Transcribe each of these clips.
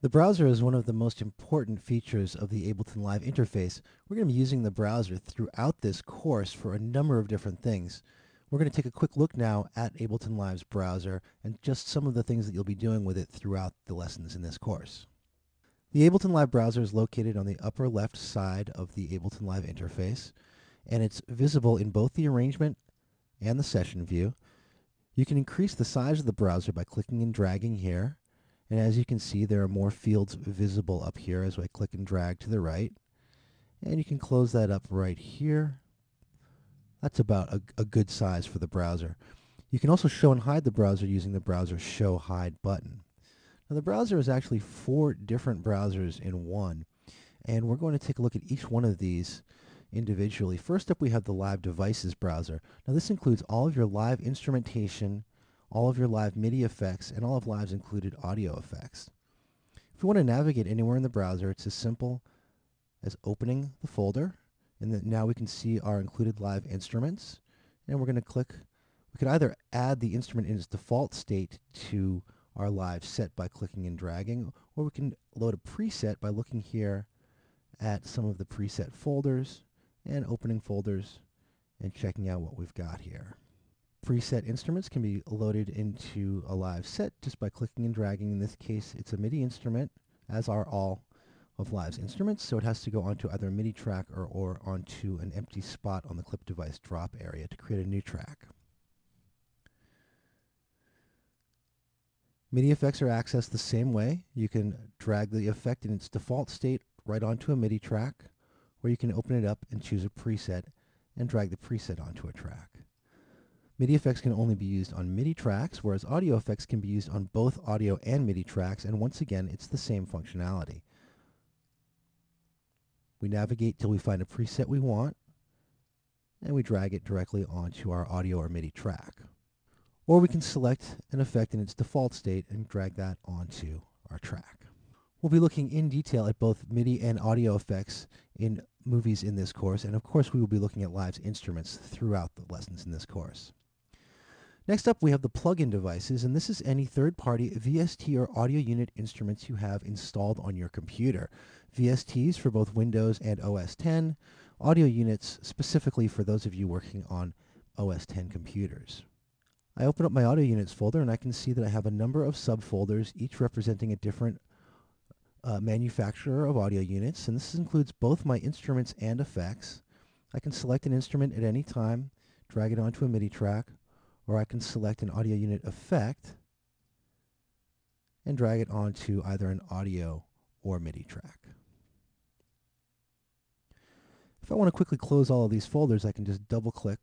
The browser is one of the most important features of the Ableton Live interface. We're going to be using the browser throughout this course for a number of different things. We're going to take a quick look now at Ableton Live's browser and just some of the things that you'll be doing with it throughout the lessons in this course. The Ableton Live browser is located on the upper left side of the Ableton Live interface, and it's visible in both the arrangement and the session view. You can increase the size of the browser by clicking and dragging here. And as you can see, there are more fields visible up here as I click and drag to the right. And you can close that up right here. That's about a good size for the browser. You can also show and hide the browser using the browser show hide button. Now the browser is actually 4 different browsers in one, and we're going to take a look at each one of these individually. First up, we have the Live Devices browser. Now this includes all of your live instrumentation, all of your live MIDI effects, and all of Live's included audio effects. If we want to navigate anywhere in the browser, it's as simple as opening the folder, and then now we can see our included live instruments, and we're going to click. We could either add the instrument in its default state to our live set by clicking and dragging, or we can load a preset by looking here at some of the preset folders and opening folders and checking out what we've got here. Preset instruments can be loaded into a live set just by clicking and dragging. In this case, it's a MIDI instrument, as are all of Live's instruments, so it has to go onto either a MIDI track or onto an empty spot on the clip device drop area to create a new track. MIDI effects are accessed the same way. You can drag the effect in its default state right onto a MIDI track, or you can open it up and choose a preset and drag the preset onto a track. MIDI effects can only be used on MIDI tracks, whereas audio effects can be used on both audio and MIDI tracks, and once again, it's the same functionality. We navigate till we find a preset we want, and we drag it directly onto our audio or MIDI track. Or we can select an effect in its default state and drag that onto our track. We'll be looking in detail at both MIDI and audio effects in movies in this course, and of course we will be looking at Live's instruments throughout the lessons in this course. Next up, we have the plug-in devices, and this is any third-party VST or audio unit instruments you have installed on your computer. VSTs for both Windows and OS X, audio units specifically for those of you working on OS X computers. I open up my audio units folder, and I can see that I have a number of subfolders, each representing a different manufacturer of audio units, and this includes both my instruments and effects. I can select an instrument at any time, drag it onto a MIDI track, or I can select an audio unit effect and drag it onto either an audio or MIDI track. If I want to quickly close all of these folders, I can just double click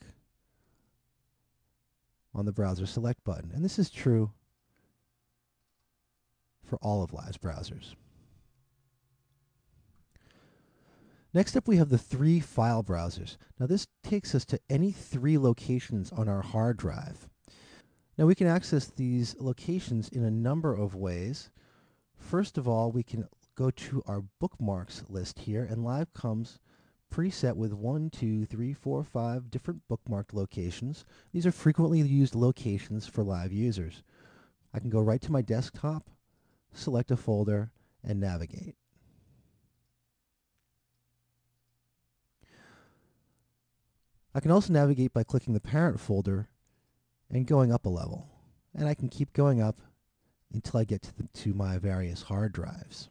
on the browser select button, and this is true for all of Live's browsers. Next up, we have the 3 file browsers. Now this takes us to any 3 locations on our hard drive. Now we can access these locations in a number of ways. First of all, we can go to our bookmarks list here, and Live comes preset with 1, 2, 3, 4, 5 different bookmarked locations. These are frequently used locations for Live users. I can go right to my desktop, select a folder, and navigate. I can also navigate by clicking the parent folder and going up a level. And I can keep going up until I get to my various hard drives.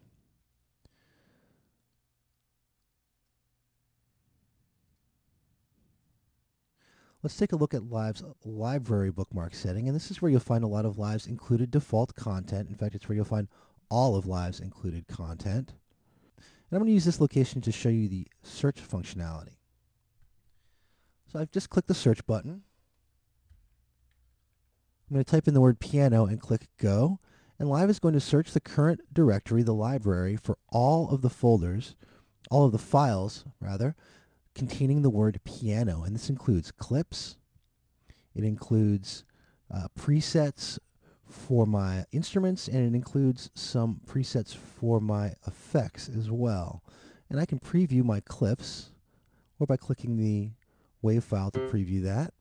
Let's take a look at Live's library bookmark setting, and this is where you'll find a lot of Live's included default content. In fact, it's where you'll find all of Live's included content. And I'm going to use this location to show you the search functionality. So I've just clicked the search button. I'm going to type in the word piano and click go, and Live is going to search the current directory, the library, for all of the folders, all of the files, rather, containing the word piano, and this includes clips, it includes presets for my instruments, and it includes some presets for my effects as well. And I can preview my clips, or by clicking the WAV file to preview that.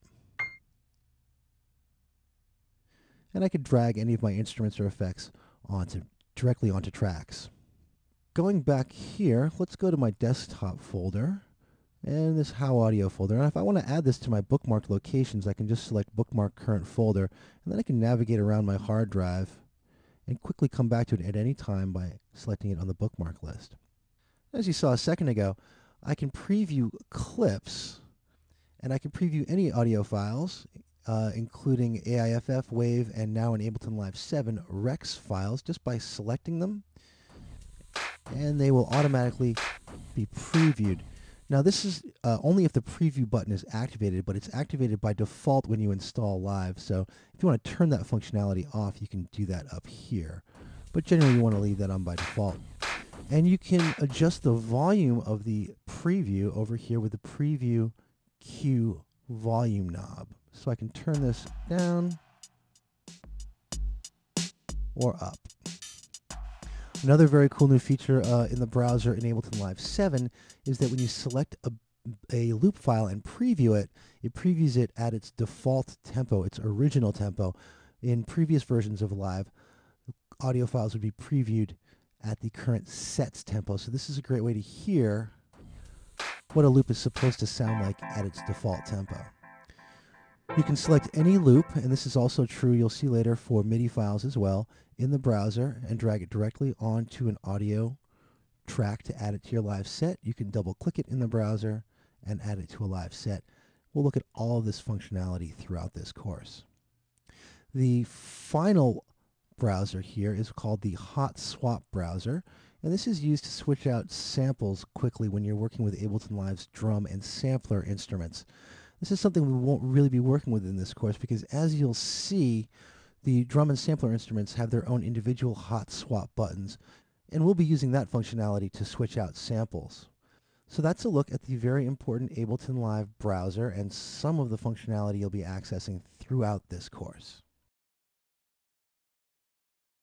And I could drag any of my instruments or effects onto directly onto tracks. Going back here, let's go to my desktop folder and this How Audio folder. And if I want to add this to my bookmark locations, I can just select Bookmark Current Folder, and then I can navigate around my hard drive and quickly come back to it at any time by selecting it on the bookmark list. As you saw a second ago, I can preview clips, and I can preview any audio files, including AIFF, WAV, and now in Ableton Live 7 Rex files, just by selecting them, and they will automatically be previewed. Now this is only if the preview button is activated, but it's activated by default when you install Live. So if you want to turn that functionality off, you can do that up here. But generally you want to leave that on by default. And you can adjust the volume of the preview over here with the Preview Q volume knob. So I can turn this down or up. Another very cool new feature in the browser in Ableton Live 7 is that when you select a loop file and preview it, it previews it at its default tempo, its original tempo. In previous versions of Live, audio files would be previewed at the current set's tempo. So this is a great way to hear what a loop is supposed to sound like at its default tempo. You can select any loop, and this is also true, you'll see later, for MIDI files as well, in the browser and drag it directly onto an audio track to add it to your live set. You can double click it in the browser and add it to a live set. We'll look at all of this functionality throughout this course. The final browser here is called the Hot Swap browser, and this is used to switch out samples quickly when you're working with Ableton Live's drum and sampler instruments. This is something we won't really be working with in this course because, as you'll see, the drum and sampler instruments have their own individual hot swap buttons, and we'll be using that functionality to switch out samples. So that's a look at the very important Ableton Live browser and some of the functionality you'll be accessing throughout this course.